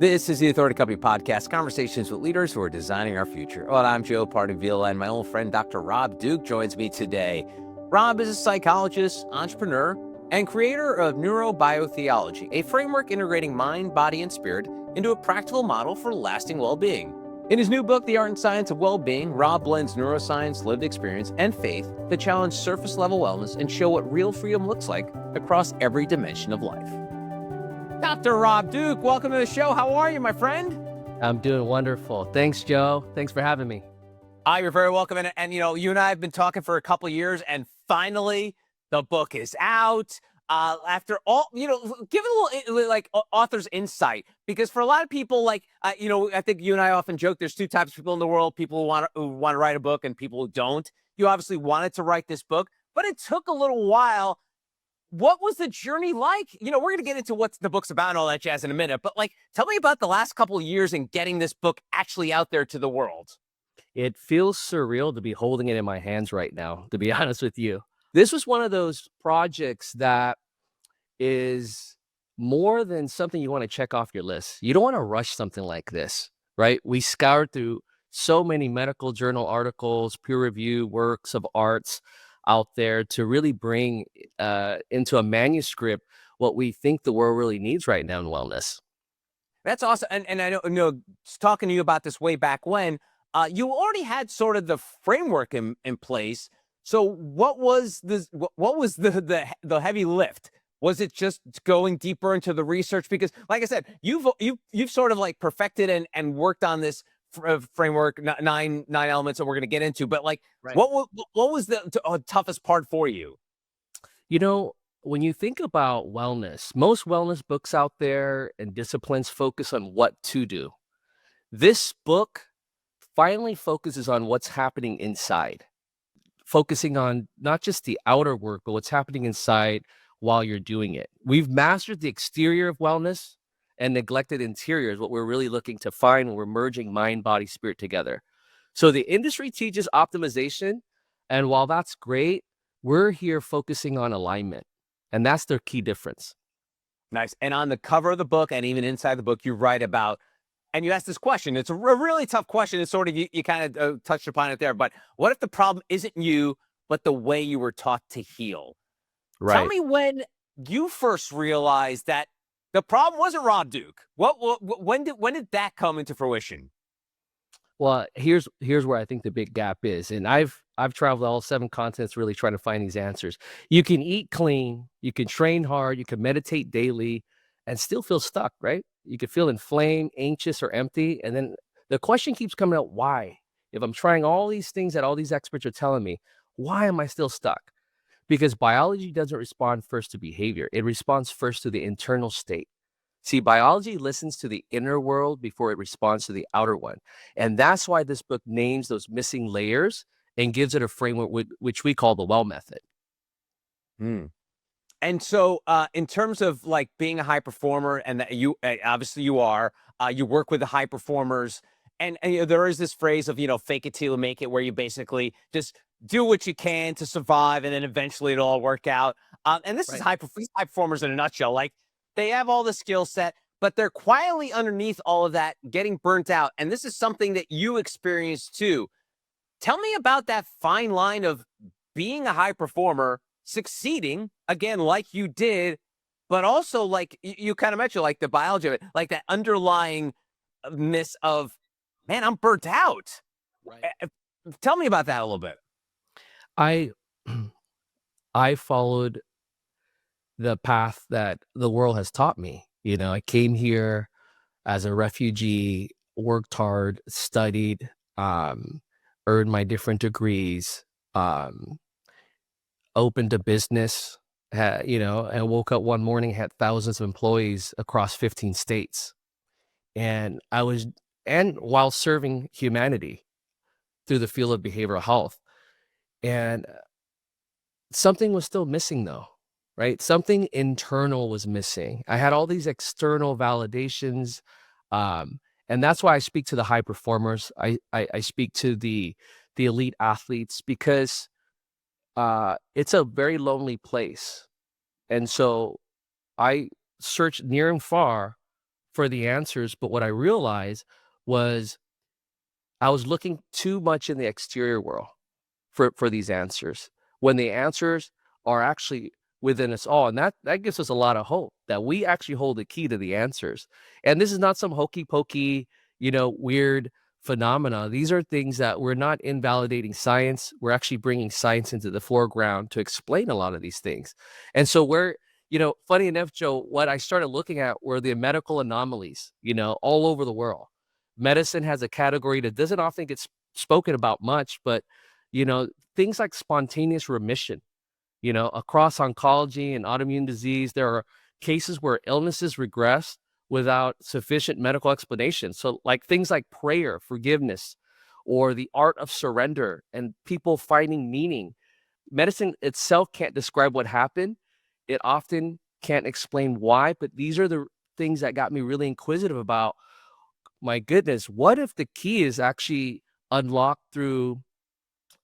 This is the Authority Company Podcast, conversations with leaders who are designing our future. Well, I'm Joe Pardavila, and my old friend Dr. Rob Douk joins me today. Rob is a psychologist, entrepreneur, and creator of Neurobiotheology, a framework integrating mind, body, and spirit into a practical model for lasting well-being. In his new book, The Art and Science of Wellbeing, Rob blends neuroscience, lived experience, and faith to challenge surface-level wellness and show what real freedom looks like across every dimension of life. Dr. Rob Douk, welcome to the show. How are you, my friend? I'm doing wonderful. Thanks, Joe. Thanks for having me. You're very welcome. And, you and I have been talking for a couple of years, and finally the book is out. After all, give it a little, author's insight, because for a lot of people, I think you and I often joke, there's two types of people in the world, people who want to write a book and people who don't. You obviously wanted to write this book, but it took a little while. What was the journey like? We're going to get into what the book's about and all that jazz in a minute, but tell me about the last couple of years in getting this book actually out there to the world. It feels surreal to be holding it in my hands right now, to be honest with you. This was one of those projects that is more than something you want to check off your list. You don't want to rush something like this, right? We scoured through so many medical journal articles, peer-reviewed works of arts out there to really bring into a manuscript what we think the world really needs right now in wellness. That's awesome. And I know talking to you about this way back when, you already had sort of the framework in place. So what was the heavy lift? Was it just going deeper into the research? Because like I said, you've sort of perfected and worked on this framework, nine elements that we're going to get into, but right. What was the toughest part for you? When you think about wellness, most wellness books out there and disciplines focus on what to do. This book finally focuses on what's happening inside, focusing on not just the outer work, but what's happening inside while you're doing it. We've mastered the exterior of wellness and neglected interior is what we're really looking to find when we're merging mind, body, spirit together. So the industry teaches optimization, and while that's great, we're here focusing on alignment, and that's their key difference. Nice. And on the cover of the book and even inside the book, you write about, and you ask this question, it's a really tough question. It's sort of, you kind of touched upon it there, but what if the problem isn't you, but the way you were taught to heal? Right. Tell me when you first realized that the problem wasn't Rob Douk. When did that come into fruition? Well, here's where I think the big gap is, and I've traveled all 7 continents really trying to find these answers. You can eat clean, you can train hard, you can meditate daily, and still feel stuck, right? You can feel inflamed, anxious, or empty, and then the question keeps coming up: why? If I'm trying all these things that all these experts are telling me, why am I still stuck? Because biology doesn't respond first to behavior. It responds first to the internal state. See, biology listens to the inner world before it responds to the outer one. And that's why this book names those missing layers and gives it a framework which we call the well method. And so in terms of being a high performer, and that you obviously you are, you work with the high performers, and there is this phrase of, fake it till you make it, where you basically just do what you can to survive, and then eventually it'll all work out. And this is high performers in a nutshell. They have all the skill set, but they're quietly underneath all of that getting burnt out. And this is something that you experienced too. Tell me about that fine line of being a high performer, succeeding, again, like you did, but also you kind of mentioned, the biology of it, that underlying miss of, man, I'm burnt out. Right. Tell me about that a little bit. I followed the path that the world has taught me. I came here as a refugee, worked hard, studied, earned my different degrees, opened a business, and woke up one morning, had thousands of employees across 15 states. And while serving humanity through the field of behavioral health. And something was still missing though, right? Something internal was missing. I had all these external validations. And that's why I speak to the high performers. I speak to the elite athletes, because it's a very lonely place. And so I searched near and far for the answers, but what I realized was I was looking too much in the exterior world for these answers, when the answers are actually within us all, and that gives us a lot of hope that we actually hold the key to the answers. And this is not some hokey pokey, weird phenomena. These are things that we're not invalidating science. We're actually bringing science into the foreground to explain a lot of these things. And so funny enough, Joe, what I started looking at were the medical anomalies, all over the world. Medicine has a category that doesn't often get spoken about much, but you know, things like spontaneous remission, across oncology and autoimmune disease, there are cases where illnesses regress without sufficient medical explanation. So, like things like prayer, forgiveness, or the art of surrender, and people finding meaning. Medicine itself can't describe what happened. It often can't explain why, but these are the things that got me really inquisitive about, my goodness, what if the key is actually unlocked through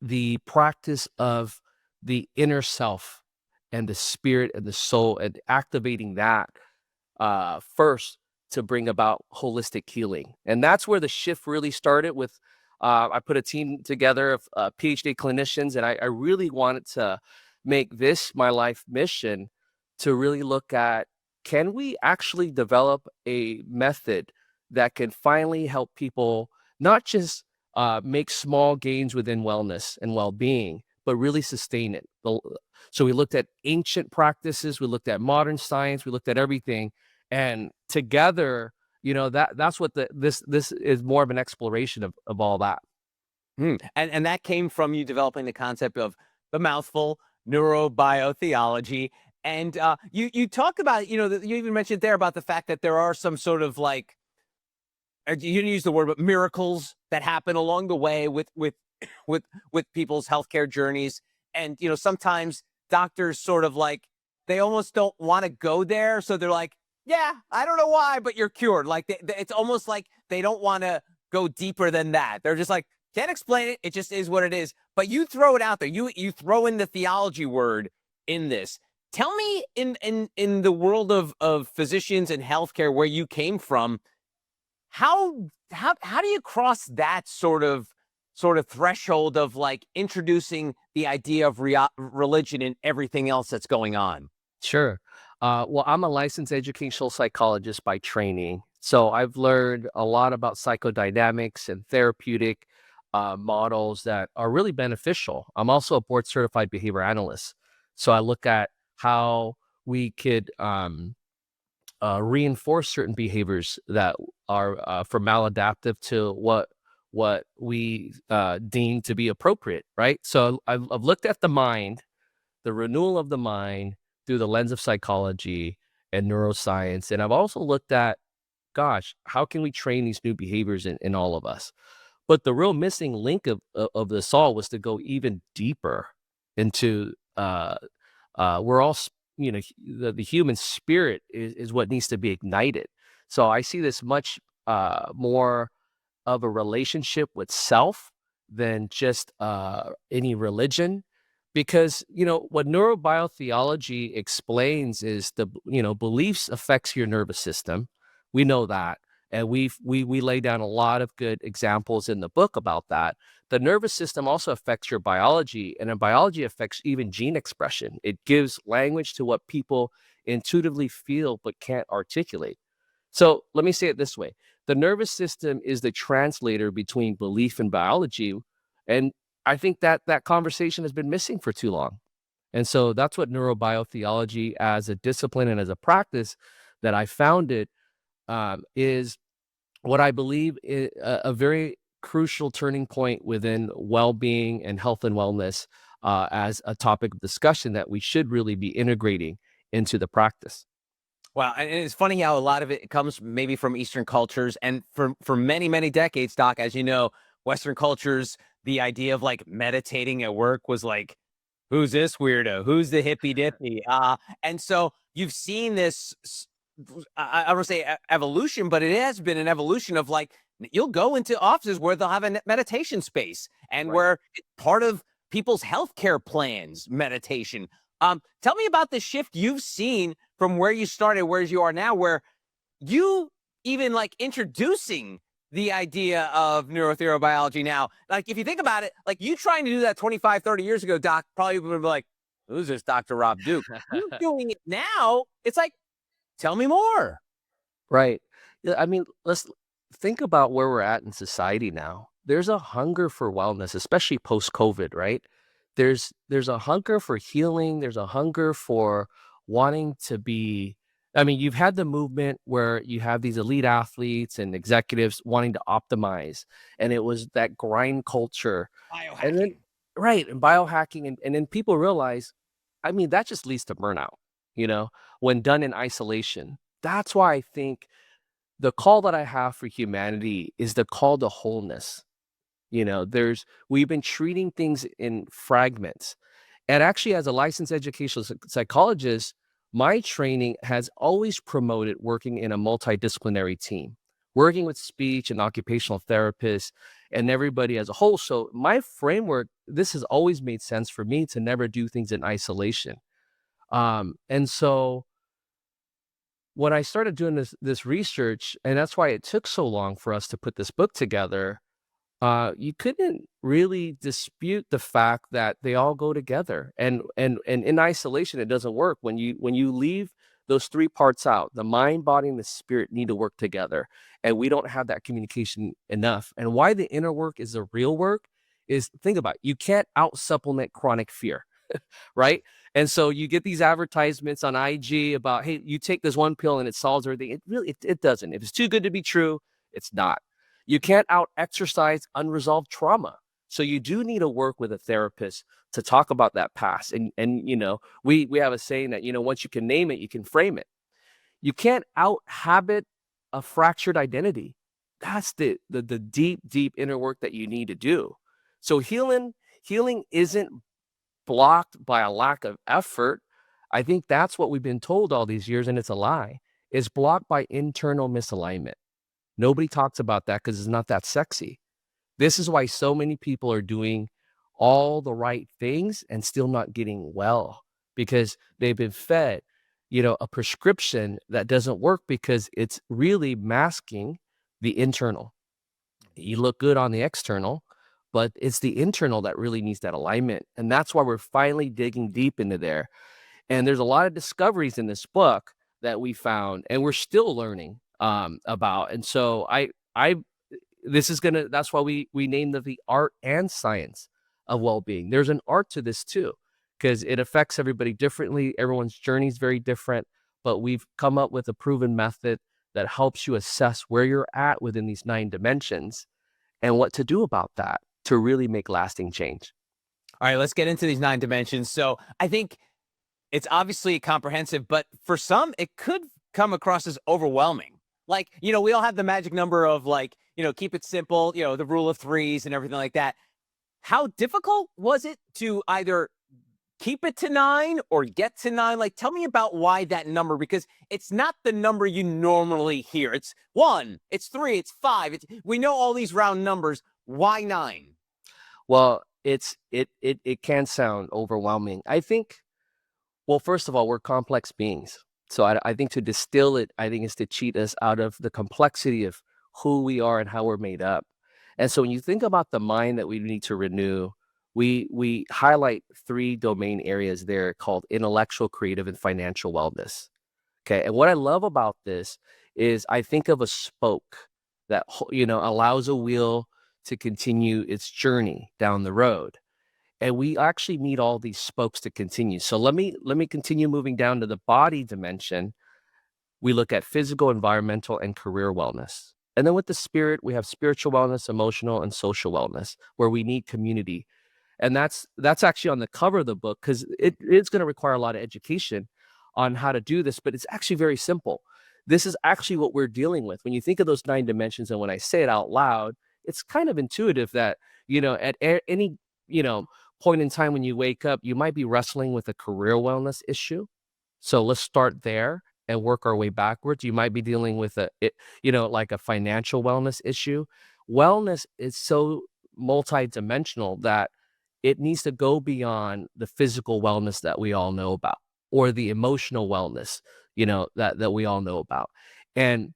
the practice of the inner self and the spirit and the soul, and activating that first to bring about holistic healing. And that's where the shift really started with, I put a team together of PhD clinicians, and I really wanted to make this my life mission to really look at, can we actually develop a method that can finally help people not just make small gains within wellness and well-being, but really sustain it. So we looked at ancient practices, we looked at modern science, we looked at everything, and together, that's what this is more of an exploration of all that. And that came from you developing the concept of the mouthful, neurobiotheology. And you talk about, you even mentioned there about the fact that there are some sort of like, you didn't use the word, but miracles that happen along the way with people's healthcare journeys. And sometimes doctors sort of like, they almost don't want to go there, so they're like, yeah, I don't know why, but you're cured. Like it's almost like they don't want to go deeper than that. They're just like, can't explain it, it just is what it is. But you throw it out there, you throw in the theology word in this. Tell me, in the world of physicians and healthcare, where you came from, how do you cross that sort of threshold of like introducing the idea of religion and everything else that's going on? Sure. Well, I'm a licensed educational psychologist by training. So I've learned a lot about psychodynamics and therapeutic models that are really beneficial. I'm also a board certified behavior analyst. So I look at how we could reinforce certain behaviors that are from maladaptive to what we deem to be appropriate, right? So I've looked at the mind, the renewal of the mind through the lens of psychology and neuroscience, and I've also looked at, gosh, how can we train these new behaviors in all of us? But the real missing link of this all was to go even deeper into we're all the human spirit is what needs to be ignited. So I see this much more of a relationship with self than just any religion, because what neurobiotheology explains is beliefs affects your nervous system. We know that, and we lay down a lot of good examples in the book about that. The nervous system also affects your biology, and then biology affects even gene expression. It gives language to what people intuitively feel but can't articulate. So let me say it this way. The nervous system is the translator between belief and biology. And I think that conversation has been missing for too long. And so that's what neurobiotheology as a discipline and as a practice that I founded is what I believe is a very crucial turning point within well-being and health and wellness as a topic of discussion that we should really be integrating into the practice. Wow, and it's funny how a lot of it comes maybe from Eastern cultures, and for many many decades, Doc, as you know, Western cultures, the idea of like meditating at work was like, who's this weirdo? Who's the hippy dippy? And so you've seen this. I don't want to say evolution, but it has been an evolution of like, you'll go into offices where they'll have a meditation space, and Right. where it's part of people's healthcare plans, meditation. Tell me about the shift you've seen from where you started, where you are now, where you even like introducing the idea of neurobiology now. Like, if you think about it, like you trying to do that 25, 30 years ago, Doc, probably would be like, who's this Dr. Rob Duke? You doing it now, it's like, tell me more. Right. Yeah, I mean, let's think about where we're at in society now. There's a hunger for wellness, especially post-COVID, right? There's a hunger for healing, there's a hunger for wanting to be. I mean, you've had the movement where you have these elite athletes and executives wanting to optimize, and it was that grind culture. And then Biohacking. right, and biohacking, and then people realize, I mean, that just leads to burnout, you know, when done in isolation. That's why I think the call that I have for humanity is the call to wholeness. You know, we've been treating things in fragments. And actually, as a licensed educational psychologist, my training has always promoted working in a multidisciplinary team, working with speech and occupational therapists and everybody as a whole. So my framework, this has always made sense for me to never do things in isolation. And so when I started doing this research, and that's why it took so long for us to put this book together, you couldn't really dispute the fact that they all go together. And in isolation, it doesn't work. When you leave those three parts out, the mind, body, and the spirit need to work together. And we don't have that communication enough. And why the inner work is the real work is, think about it, you can't out supplement chronic fear, right? And so you get these advertisements on IG about, hey, you take this one pill and it solves everything. It really, it doesn't. If it's too good to be true, it's not. You can't out exercise unresolved trauma. So you do need to work with a therapist to talk about that past. And you know, we have a saying that, you know, once you can name it, you can frame it. You can't out habit a fractured identity. That's the deep, deep inner work that you need to do. So healing isn't blocked by a lack of effort. I think that's what we've been told all these years, and it's a lie. It's blocked by internal misalignment. Nobody talks about that because it's not that sexy. This is why so many people are doing all the right things and still not getting well, because they've been fed, you know, a prescription that doesn't work because it's really masking the internal. You look good on the external, but it's the internal that really needs that alignment. And that's why we're finally digging deep into there. And there's a lot of discoveries in this book that we found and we're still learning about. And so I this is gonna that's why we named it the art and science of well-being. There's an art to this too, because it affects everybody differently. Everyone's journey is very different, but we've come up with a proven method that helps you assess where you're at within these 9 dimensions and what to do about that to really make lasting change. All right, let's get into these 9 dimensions. So I think it's obviously comprehensive, but for some, it could come across as overwhelming. Like, you know, we all have the magic number of, like, you know, keep it simple, you know, the rule of threes and everything like that. How difficult was it to either keep it to 9 or get to 9? Like, tell me about why that number, because it's not the number you normally hear. It's 1, it's 3, it's 5. We know all these round numbers. Why 9? Well, it can sound overwhelming. I think, well, first of all, we're complex beings. So I think to distill it, I think is to cheat us out of the complexity of who we are and how we're made up. And so when you think about the mind that we need to renew, we highlight 3 domain areas there called intellectual, creative, and financial wellness. Okay. And what I love about this is I think of a spoke that, you know, allows a wheel to continue its journey down the road. And we actually need all these spokes to continue. So let me continue moving down to the body dimension. We look at physical, environmental, and career wellness. And then with the spirit, we have spiritual wellness, emotional, and social wellness, where we need community. And that's actually on the cover of the book, because it's going to require a lot of education on how to do this, but it's actually very simple. This is actually what we're dealing with. When you think of those 9 dimensions, and when I say it out loud, it's kind of intuitive that, you know, at any, you know, point in time when you wake up, you might be wrestling with a career wellness issue. So let's start there and work our way backwards. You might be dealing with you know, like a financial wellness issue. Wellness is so multidimensional that it needs to go beyond the physical wellness that we all know about, or the emotional wellness, you know, that we all know about. And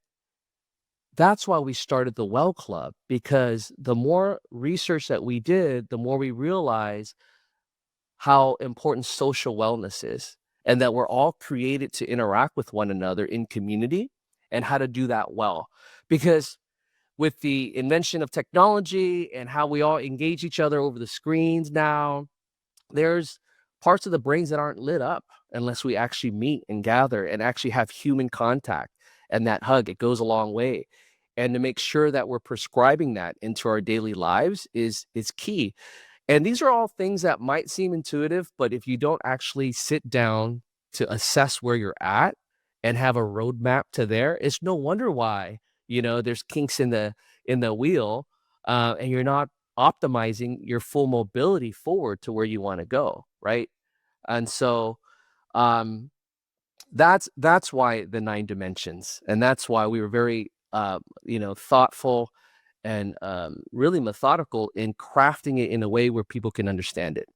that's why we started the Well Club, because the more research that we did, the more we realized how important social wellness is, and that we're all created to interact with one another in community, and how to do that well. Because with the invention of technology and how we all engage each other over the screens now, there's parts of the brains that aren't lit up unless we actually meet and gather and actually have human contact. And that hug, it goes a long way. And to make sure that we're prescribing that into our daily lives is key. And these are all things that might seem intuitive, but if you don't actually sit down to assess where you're at and have a roadmap to there, it's no wonder why, there's kinks in the wheel, and you're not optimizing your full mobility forward to where you want to go, right? And so um, that's why the 9 dimensions, and that's why we were very thoughtful and really methodical in crafting it in a way where people can understand it.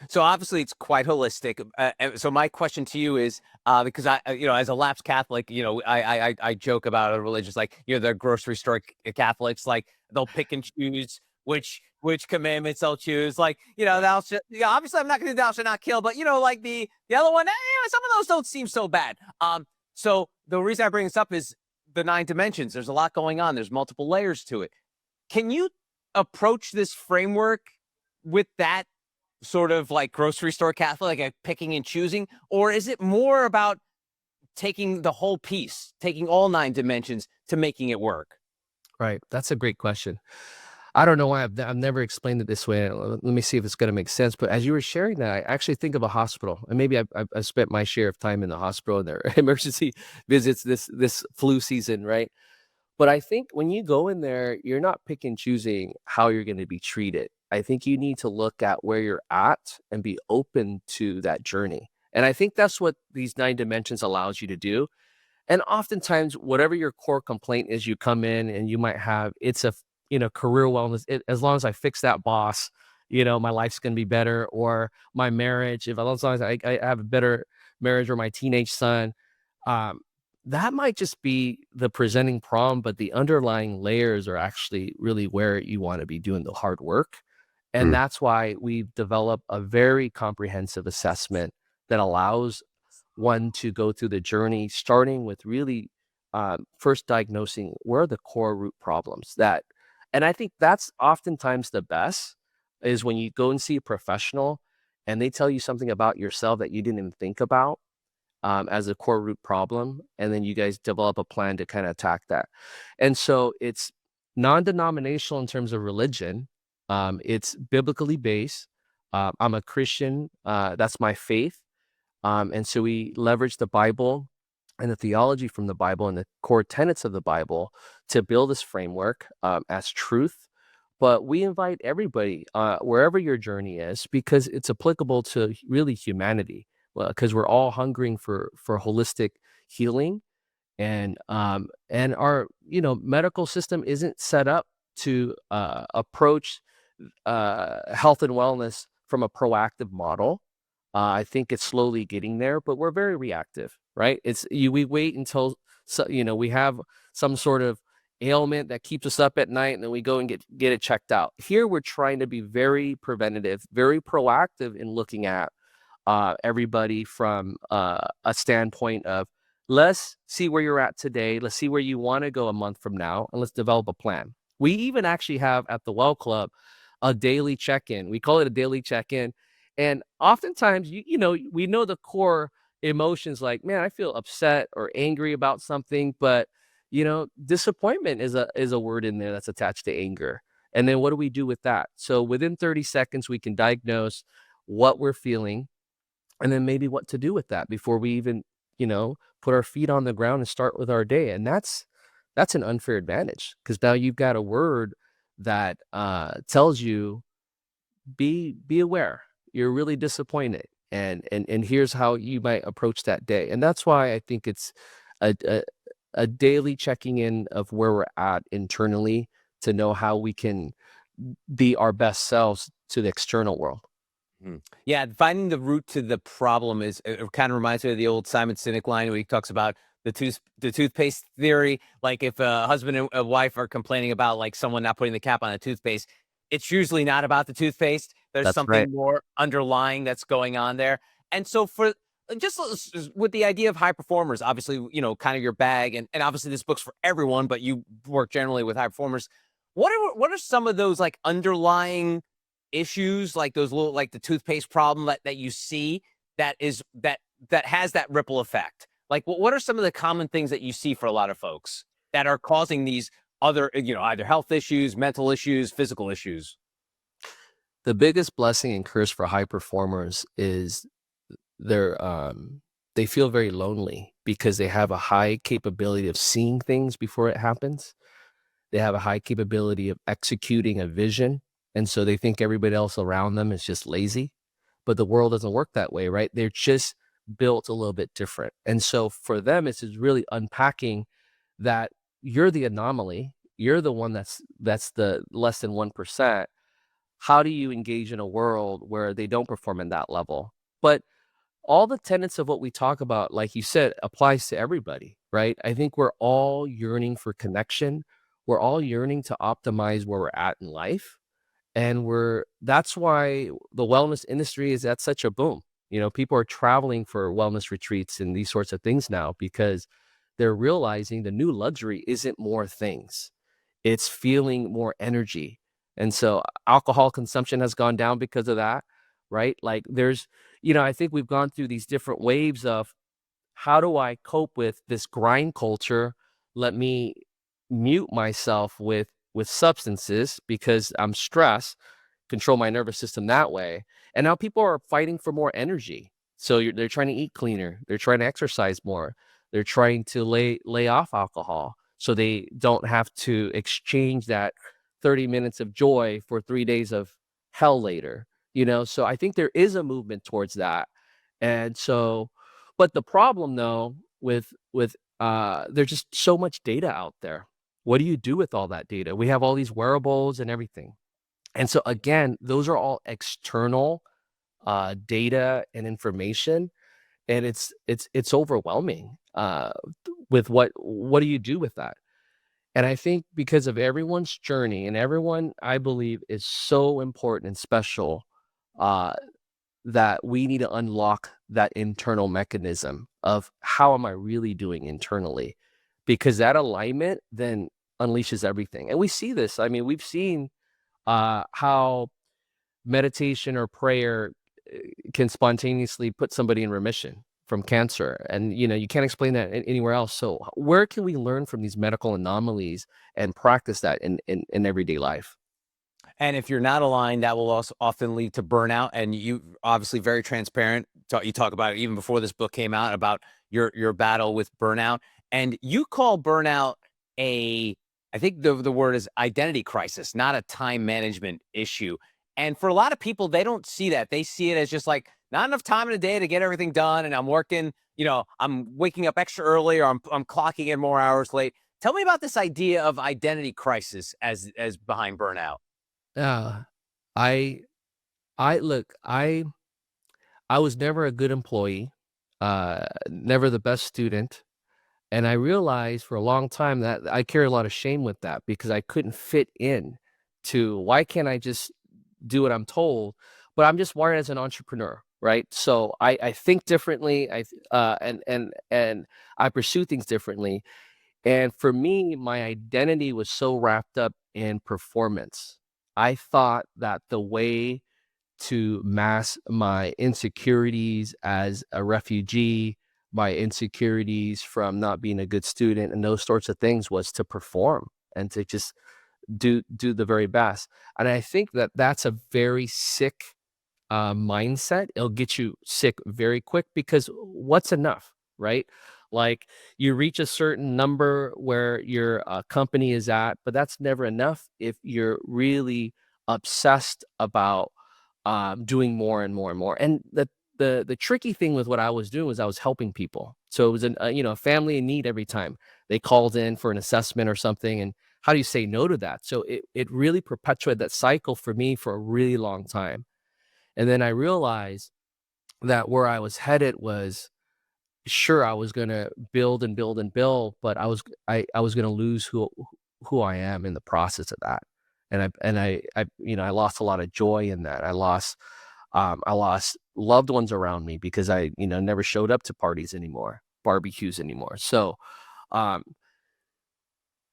So obviously it's quite holistic. And so my question to you is, because as a lapsed Catholic, I joke about a religious, like, the grocery store Catholics, like they'll pick and choose which commandments they'll choose. Like, thou shalt, obviously I'm not going to do thou shalt not kill, but like the other one, some of those don't seem so bad. So the reason I bring this up is the 9 dimensions. There's a lot going on. There's multiple layers to it. Can you approach this framework with that sort of like grocery store Catholic, like picking and choosing? Or is it more about taking the whole piece, taking all 9 dimensions to making it work? Right. That's a great question. I don't know why I've never explained it this way. Let me see if it's going to make sense. But as you were sharing that, I actually think of a hospital, and maybe I've spent my share of time in the hospital and their emergency visits this flu season, right? But I think when you go in there, you're not pick and choosing how you're going to be treated. I think you need to look at where you're at and be open to that journey. And I think that's what these 9 dimensions allows you to do. And oftentimes, whatever your core complaint is, you come in and you might have, it's a, career wellness. As long as I fix that boss, my life's going to be better, or my marriage, as long as I have a better marriage, or my teenage son, um, that might just be the presenting problem, but the underlying layers are actually really where you want to be doing the hard work. And Mm. that's why we've developed a very comprehensive assessment that allows one to go through the journey, starting with really first diagnosing where are the core root problems that, and I think that's oftentimes the best, is when you go and see a professional and they tell you something about yourself that you didn't even think about as a core root problem. And then you guys develop a plan to kind of attack that. And so it's non-denominational in terms of religion. It's biblically based. I'm a Christian. That's my faith. And so we leverage the Bible and the theology from the Bible and the core tenets of the Bible to build this framework as truth. But we invite everybody, wherever your journey is, because it's applicable to really humanity. Well, because we're all hungering for holistic healing, and our medical system isn't set up to approach health and wellness from a proactive model. I think it's slowly getting there, but we're very reactive, right? We wait until we have some sort of ailment that keeps us up at night, and then we go and get it checked out. Here, we're trying to be very preventative, very proactive in looking at everybody from a standpoint of, let's see where you're at today. Let's see where you want to go a month from now, and let's develop a plan. We even actually have at the Well Club a daily check-in. We call it a daily check-in. And oftentimes, we know the core emotions, like, man, I feel upset or angry about something, but disappointment is a word in there that's attached to anger. And then what do we do with that? So within 30 seconds, we can diagnose what we're feeling, and then maybe what to do with that before we even, put our feet on the ground and start with our day. And that's an unfair advantage, because now you've got a word that tells you, be aware. You're really disappointed, and here's how you might approach that day. And that's why I think it's a daily checking in of where we're at internally to know how we can be our best selves to the external world. Yeah, finding the root to the problem is, it kind of reminds me of the old Simon Sinek line where he talks about the toothpaste theory. Like if a husband and a wife are complaining about like someone not putting the cap on the toothpaste, it's usually not about the toothpaste. There's That's right. something more underlying that's going on there. And so for just with the idea of high performers, obviously, kind of your bag, and obviously this book's for everyone, but you work generally with high performers. What are some of those like underlying issues, like those little, like the toothpaste problem that you see that is that has that ripple effect? Like, what are some of the common things that you see for a lot of folks that are causing these other, either health issues, mental issues, physical issues? The biggest blessing and curse for high performers is they're they feel very lonely because they have a high capability of seeing things before it happens. They have a high capability of executing a vision, and so they think everybody else around them is just lazy, but the world doesn't work that way, right? They're just built a little bit different. And so for them, it's just really unpacking that you're the anomaly. You're the one that's the less than 1%. How do you engage in a world where they don't perform in that level? But all the tenets of what we talk about, like you said, applies to everybody, right? I think we're all yearning for connection. We're all yearning to optimize where we're at in life. And that's why the wellness industry is at such a boom. People are traveling for wellness retreats and these sorts of things now because they're realizing the new luxury isn't more things. It's feeling more energy. And so alcohol consumption has gone down because of that, right? Like I think we've gone through these different waves of how do I cope with this grind culture? Let me mute myself with substances because I'm stressed, control my nervous system that way. And now people are fighting for more energy. So they're trying to eat cleaner. They're trying to exercise more. They're trying to lay off alcohol so they don't have to exchange that 30 minutes of joy for 3 days of hell later. So I think there is a movement towards that. And so, but the problem though, there's just so much data out there. What do you do with all that data? We have all these wearables and everything. And so again, those are all external data and information, and it's overwhelming with what do you do with that? And I think because of everyone's journey, and everyone I believe is so important and special, uh, that we need to unlock that internal mechanism of how am I really doing internally? Because that alignment then unleashes everything. And we see this. I mean, we've seen how meditation or prayer can spontaneously put somebody in remission from cancer. And, you can't explain that anywhere else. So where can we learn from these medical anomalies and practice that in everyday life? And if you're not aligned, that will also often lead to burnout. And you obviously very transparent. You talk about it even before this book came out about your battle with burnout. And you call burnout I think the word is identity crisis, not a time management issue. And for a lot of people, they don't see that. They see it as just like not enough time in a day to get everything done. And I'm working, I'm waking up extra early, or I'm clocking in more hours late. Tell me about this idea of identity crisis as behind burnout. Yeah. I I look, I was never a good employee, never the best student. And I realized for a long time that I carry a lot of shame with that because I couldn't fit in to why can't I just do what I'm told? But I'm just wired as an entrepreneur, right? So I think differently. And I pursue things differently. And for me, my identity was so wrapped up in performance. I thought that the way to mask my insecurities as a refugee, my insecurities from not being a good student, and those sorts of things was to perform and to just do the very best. And I think that that's a very sick mindset. It'll get you sick very quick because what's enough, right? Like you reach a certain number where your company is at, but that's never enough if you're really obsessed about doing more and more and more. And the tricky thing with what I was doing was I was helping people. So it was a family in need every time they called in for an assessment or something. And how do you say no to that? So it really perpetuated that cycle for me for a really long time. And then I realized that where I was headed was sure, I was gonna build and build and build, but I was gonna lose who I am in the process of that. And I I lost a lot of joy in that. I lost loved ones around me because I, never showed up to parties anymore, barbecues anymore. So um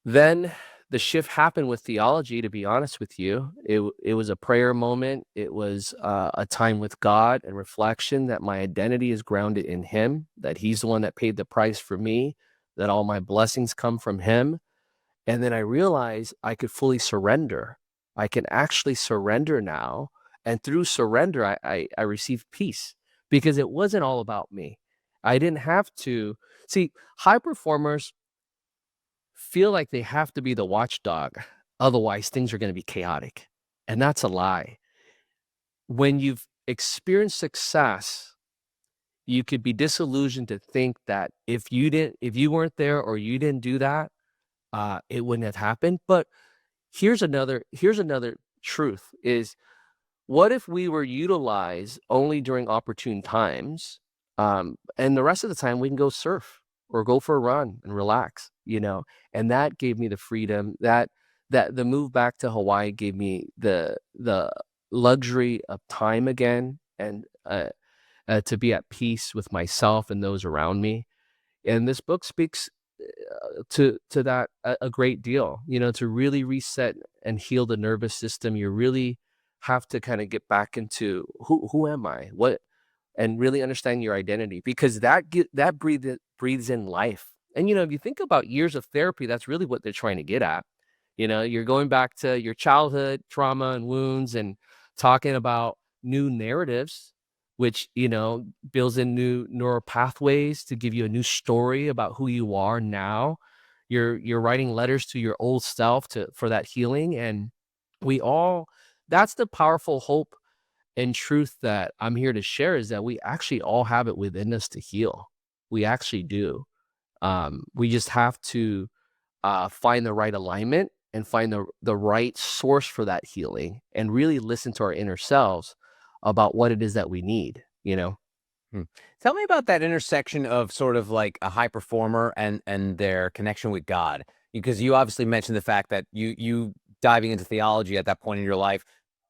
then the shift happened with theology, to be honest with you. It was a prayer moment. It was a time with God and reflection that my identity is grounded in Him, that He's the one that paid the price for me, that all my blessings come from Him. And then I realized I could fully surrender. I can actually surrender now. And through surrender, I received peace because it wasn't all about me. I didn't have to see high performers feel like they have to be the watchdog. Otherwise, things are going to be chaotic. And that's a lie. When you've experienced success, you could be disillusioned to think that if you weren't there or you didn't do that, it wouldn't have happened. But here's another truth is what if we were utilized only during opportune times, and the rest of the time we can go surf or go for a run and relax, And that gave me the freedom that the move back to Hawaii gave me the luxury of time again and to be at peace with myself and those around me. And this book speaks to that a great deal, to really reset and heal the nervous system. You really have to kind of get back into who am I, what, and really understand your identity, because that breathes in life. And if you think about years of therapy, that's really what they're trying to get at. You're going back to your childhood trauma and wounds and talking about new narratives, which builds in new neural pathways to give you a new story about who you are now. You're writing letters to your old self for that healing. And we all that's the powerful hope and truth that I'm here to share, is that we actually all have it within us to heal. We actually do. We just have to find the right alignment and find the right source for that healing, and really listen to our inner selves about what it is that we need. Hmm. Tell me about that intersection of sort of like a high performer and their connection with God, because you obviously mentioned the fact that you diving into theology at that point in your life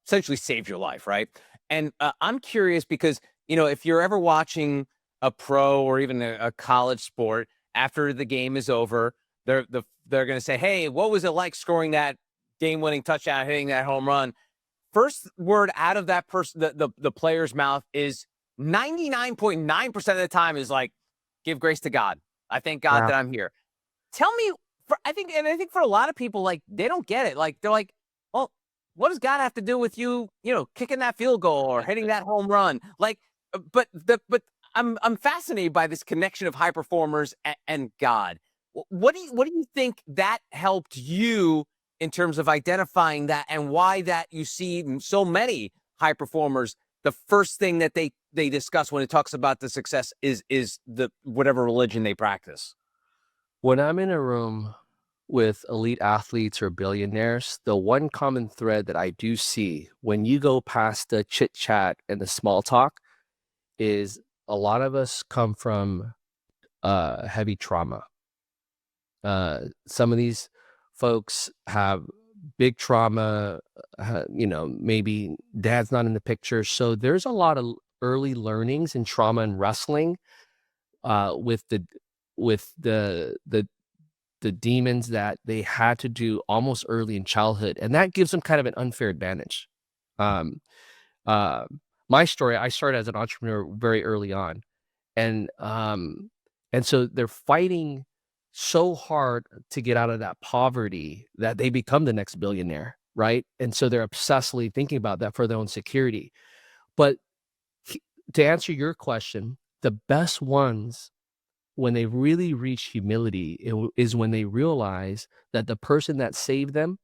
essentially saved your life, right? And I'm curious because if you're ever watching a pro or even a college sport, after the game is over, they're going to say, "Hey, what was it like scoring that game-winning touchdown, hitting that home run?" First word out of that person, the player's mouth is 99.9% of the time is like, give grace to God. I thank God Wow. that I'm here. Tell me, I think for a lot of people, like, they don't get it. Like, they're like, well, what does God have to do with you, kicking that field goal or hitting that home run? Like, but I'm fascinated by this connection of high performers and God. What do you think that helped you in terms of identifying that, and why that you see so many high performers, the first thing that they discuss when it talks about the success is the whatever religion they practice? When I'm in a room with elite athletes or billionaires, the one common thread that I do see when you go past the chit chat and the small talk is a lot of us come from heavy trauma. Some of these folks have big trauma, maybe dad's not in the picture. So there's a lot of early learnings in trauma and wrestling with the demons that they had to do almost early in childhood, and that gives them kind of an unfair advantage. Um, uh, my story, I started as an entrepreneur very early on, and so they're fighting so hard to get out of that poverty that they become the next billionaire, right? And so they're obsessively thinking about that for their own security. But he- to answer your question, the best ones, when they really reach humility, is when they realize that the person that saved them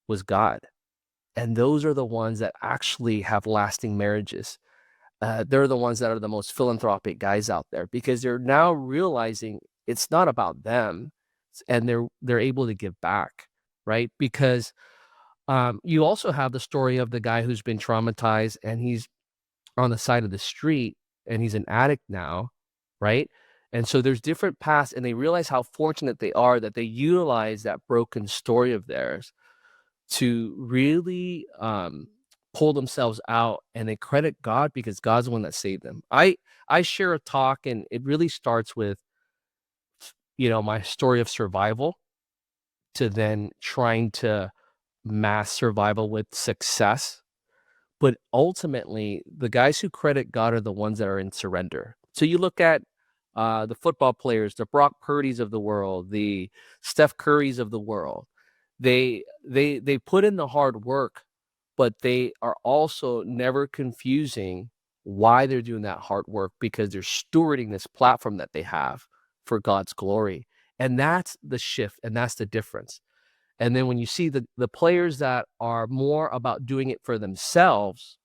was God. And those are the ones that actually have lasting marriages. They're the ones that are the most philanthropic guys out there, because they're now realizing it's not about them, and they're able to give back, right? Because you also have the story of the guy who's been traumatized and he's on the side of the street and he's an addict now, right? And so there's different paths, and they realize how fortunate they are that they utilize that broken story of theirs to really pull themselves out, and they credit God because God's the one that saved them. I share a talk, and it really starts with, my story of survival to then trying to mass survival with success. But ultimately, the guys who credit God are the ones that are in surrender. So you look at the football players, the Brock Purdy's of the world, the Steph Curry's of the world. They put in the hard work, but they are also never confusing why they're doing that hard work, because they're stewarding this platform that they have for God's glory. And that's the shift, and that's the difference. And then when you see the players that are more about doing it for themselves,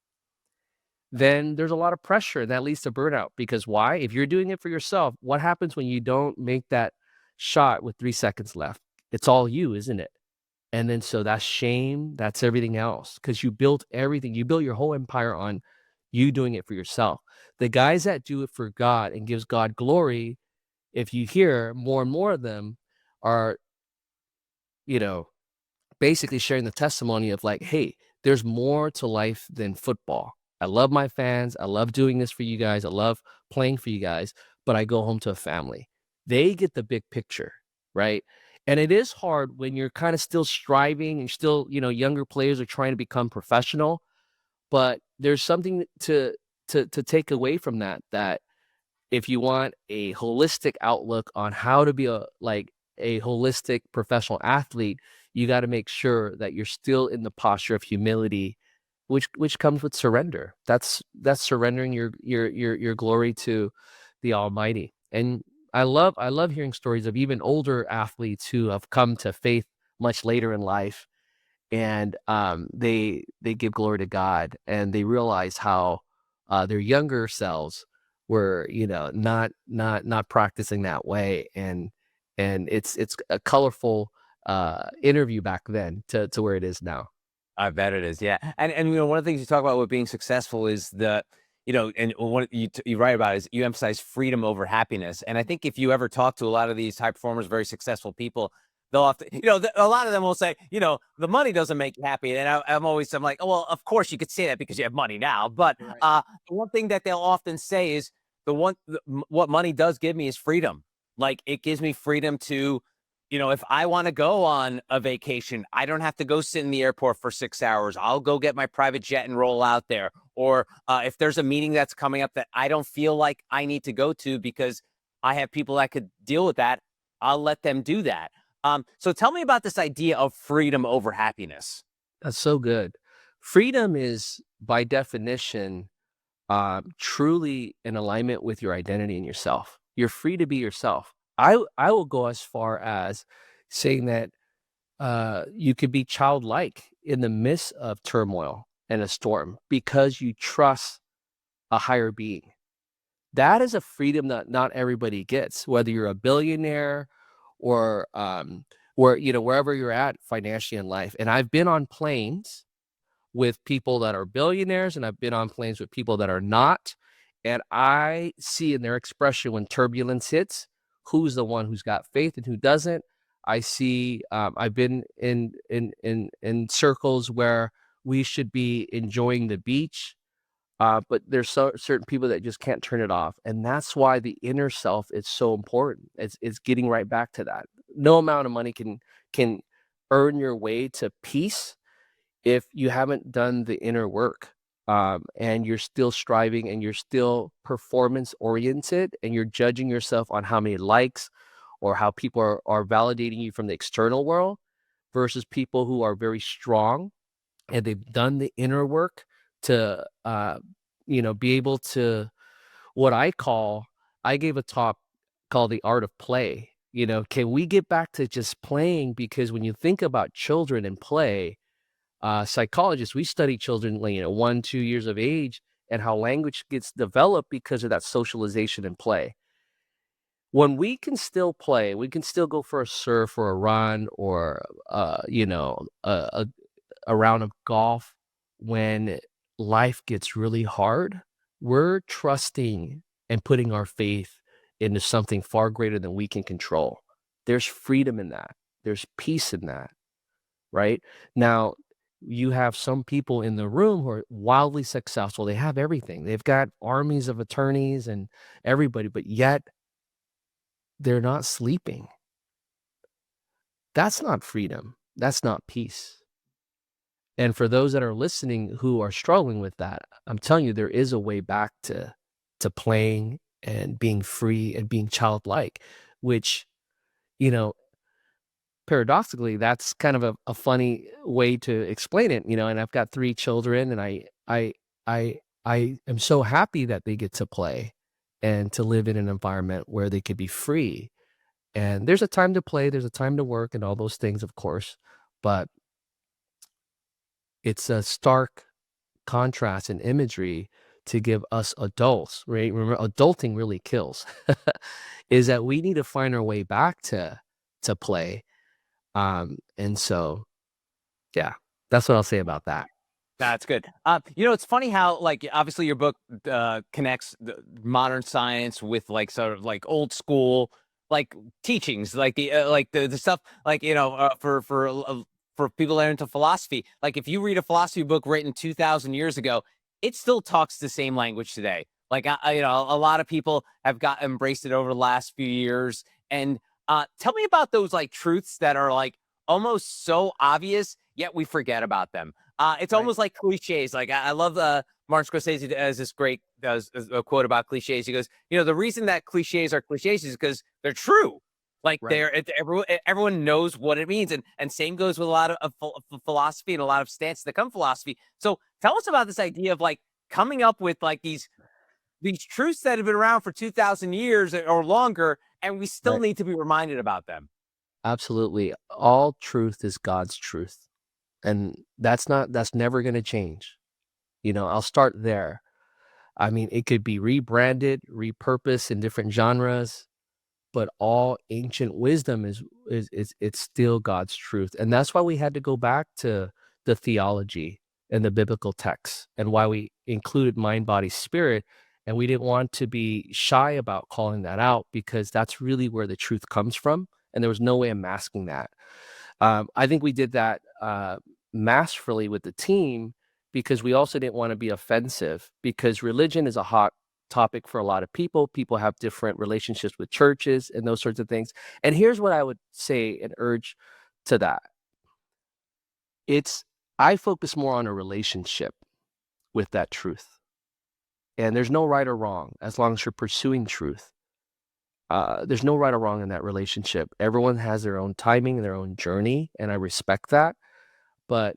then there's a lot of pressure, and that leads to burnout. Because why? If you're doing it for yourself, what happens when you don't make that shot with 3 seconds left? It's all you, isn't it? And then so that's shame, that's everything else, because you built everything. You built your whole empire on you doing it for yourself. The guys that do it for God and gives God glory, if you hear more and more of them are, you know, basically sharing the testimony of like, hey, there's more to life than football. I love my fans. I love doing this for you guys. I love playing for you guys, but I go home to a family. They get the big picture, right? And it is hard when you're kind of still striving and still, younger players are trying to become professional, but there's something to take away from that if you want a holistic outlook on how to be a holistic professional athlete, you got to make sure that you're still in the posture of humility, which comes with surrender. That's surrendering your glory to the Almighty. And I love hearing stories of even older athletes who have come to faith much later in life, and they give glory to God, and they realize how their younger selves were, not practicing that way. And it's a colorful interview back then to where it is now. I bet it is. Yeah. And one of the things you talk about with being successful is and what you write about is you emphasize freedom over happiness. And I think if you ever talk to a lot of these high performers, very successful people, they'll often, a lot of them will say, the money doesn't make you happy. And I'm like, oh, well, of course you could say that because you have money now. But Right. the one thing that they'll often say is what money does give me is freedom. Like it gives me freedom to, if I want to go on a vacation, I don't have to go sit in the airport for 6 hours. I'll go get my private jet and roll out there. Or if there's a meeting that's coming up that I don't feel like I need to go to because I have people that could deal with that, I'll let them do that. So tell me about this idea of freedom over happiness. That's so good. Freedom is, by definition, truly in alignment with your identity and yourself. You're free to be yourself. I will go as far as saying that you could be childlike in the midst of turmoil and a storm because you trust a higher being. That is a freedom that not everybody gets, whether you're a billionaire or wherever you're at financially in life. And I've been on planes with people that are billionaires, and I've been on planes with people that are not. And I see in their expression when turbulence hits, who's the one who's got faith and who doesn't. I see. I've been in circles where we should be enjoying the beach, but there's certain people that just can't turn it off, and that's why the inner self is so important. It's getting right back to that. No amount of money can earn your way to peace if you haven't done the inner work, and you're still striving and you're still performance oriented and you're judging yourself on how many likes or how people are validating you from the external world versus people who are very strong and they've done the inner work to be able to what I gave a talk called The Art of Play. Can we get back to just playing? Because when you think about children and play, psychologists, we study children, 1, 2 years of age and how language gets developed because of that socialization and play. When we can still play, we can still go for a surf or a run or, a round of golf. When life gets really hard, we're trusting and putting our faith into something far greater than we can control. There's freedom in that. There's peace in that, right? Now, you have some people in the room who are wildly successful. They have everything. They've got armies of attorneys and everybody, but yet they're not sleeping. That's not freedom. That's not peace. And for those that are listening who are struggling with that, I'm telling you, there is a way back to playing and being free and being childlike, which, you know, paradoxically, that's kind of a funny way to explain it, and I've got 3 children, and I am so happy that they get to play and to live in an environment where they could be free. And there's a time to play, there's a time to work and all those things, of course, but it's a stark contrast and imagery to give us adults, right? Remember, adulting really kills, is that we need to find our way back to play. And so, yeah, that's what I'll say about that. That's good. It's funny how, like, obviously your book connects modern science with like sort of like old school like teachings, like the stuff like for people that are into philosophy. Like if you read a philosophy book written 2,000 years ago, it still talks the same language today. Like a lot of people have got embraced it over the last few years. And tell me about those like truths that are like almost so obvious, yet we forget about them. It's Right. almost like cliches. Like I love Martin Scorsese has this great does a quote about cliches. He goes, the reason that cliches are cliches is because they're true. Like Right. everyone knows what it means, and same goes with a lot of philosophy and a lot of stances that come philosophy. So tell us about this idea of like coming up with like these truths that have been around for 2,000 years or longer, and we still Right. need to be reminded about them. Absolutely. All truth is God's truth. And that's never going to change. I'll start there. I mean, it could be rebranded, repurposed in different genres, but all ancient wisdom is it's still God's truth. And that's why we had to go back to the theology and the biblical texts, and why we included mind, body, spirit. And we didn't want to be shy about calling that out, because that's really where the truth comes from. And there was no way of masking that. I think we did that masterfully with the team, because we also didn't want to be offensive, because religion is a hot topic for a lot of people. People have different relationships with churches and those sorts of things. And here's what I would say and urge to that. I focus more on a relationship with that truth. And there's no right or wrong as long as you're pursuing truth. There's no right or wrong in that relationship. Everyone has their own timing, their own journey, and I respect that. But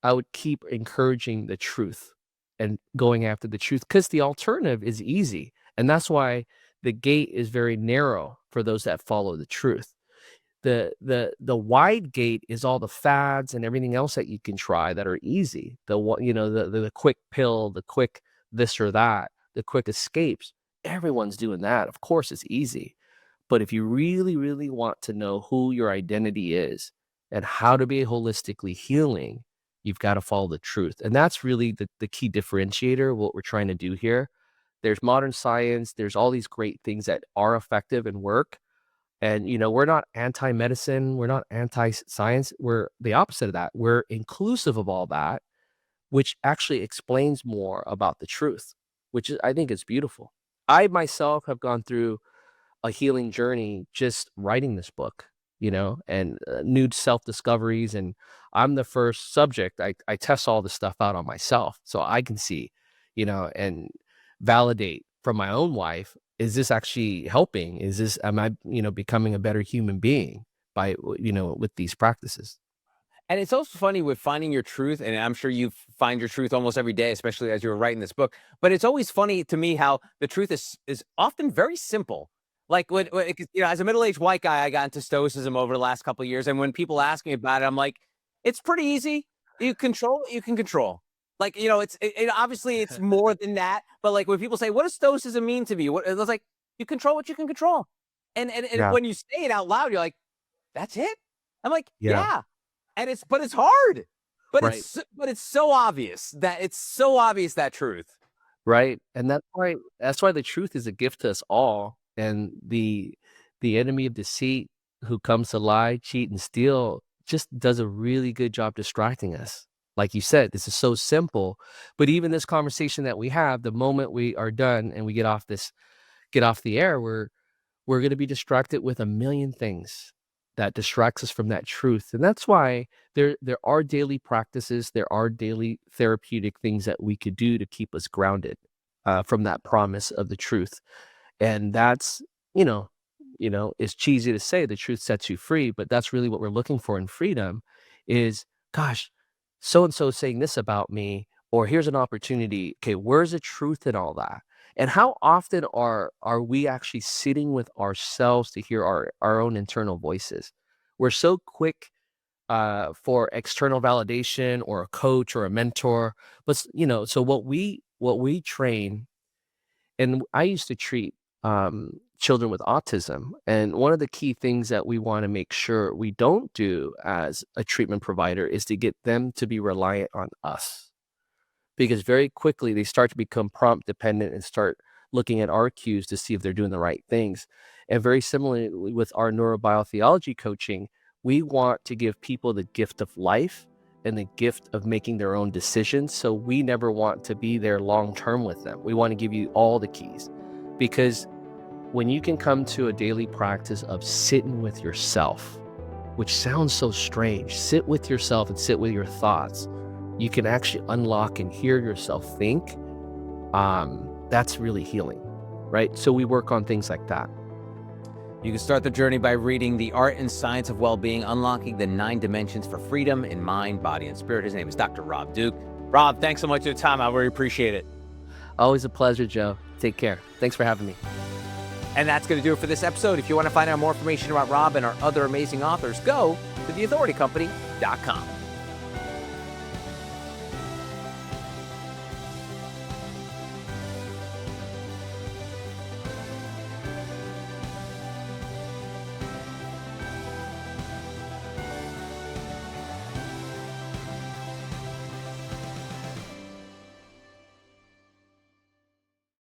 I would keep encouraging the truth and going after the truth, because the alternative is easy. And that's why the gate is very narrow for those that follow the truth. The wide gate is all the fads and everything else that you can try that are easy. The quick pill, the quick this or that, the quick escapes. Everyone's doing that. Of course, it's easy. But if you really, really want to know who your identity is and how to be holistically healing, you've got to follow the truth. And that's really the key differentiator, what we're trying to do here. There's modern science. There's all these great things that are effective and work. And, we're not anti-medicine. We're not anti-science. We're the opposite of that. We're inclusive of all that, which actually explains more about the truth, which I think is beautiful. I myself have gone through a healing journey just writing this book, and new self-discoveries. And I'm the first subject. I test all this stuff out on myself so I can see, and validate from my own wife, is this actually helping? Am I, becoming a better human being by, with these practices? And it's also funny with finding your truth, and I'm sure you find your truth almost every day, especially as you were writing this book. But it's always funny to me how the truth is often very simple. Like as a middle-aged white guy, I got into stoicism over the last couple of years, and when people ask me about it, I'm like, it's pretty easy. You control what you can control. Like obviously it's more than that. But like when people say, "What does stoicism mean to me?" It's like you control what you can control, and Yeah. when you say it out loud, you're like, "That's it." I'm like, Yeah. "Yeah." And it's hard, but Right. it's so obvious that truth. right? And that's why the truth is a gift to us all, and the enemy of deceit who comes to lie, cheat, and steal just does a really good job distracting us. Like you said, this is so simple, but even this conversation that we have, the moment we are done and we get off the air, we're going to be distracted with a million things that distracts us from that truth. And that's why there are daily practices, there are daily therapeutic things that we could do to keep us grounded from that promise of the truth. And that's, you know, it's cheesy to say the truth sets you free, but that's really what we're looking for in freedom is, gosh, so and so saying this about me, or here's an opportunity. Okay, where's the truth in all that? And how often are we actually sitting with ourselves to hear our own internal voices? We're so quick for external validation or a coach or a mentor, but so what we train, and I used to treat children with autism, and one of the key things that we want to make sure we don't do as a treatment provider is to get them to be reliant on us, because very quickly they start to become prompt dependent and start looking at our cues to see if they're doing the right things. And very similarly with our neurobiology coaching, we want to give people the gift of life and the gift of making their own decisions. So we never want to be there long term with them. We want to give you all the keys, because when you can come to a daily practice of sitting with yourself, which sounds so strange, sit with yourself and sit with your thoughts, you can actually unlock and hear yourself think. That's really healing, right? So we work on things like that. You can start the journey by reading The Art and Science of Wellbeing, Unlocking the 9 Dimensions for Freedom in Mind, Body, and Spirit. His name is Dr. Rob Douk. Rob, thanks so much for your time. I really appreciate it. Always a pleasure, Joe. Take care. Thanks for having me. And that's going to do it for this episode. If you want to find out more information about Rob and our other amazing authors, go to theauthoritycompany.com.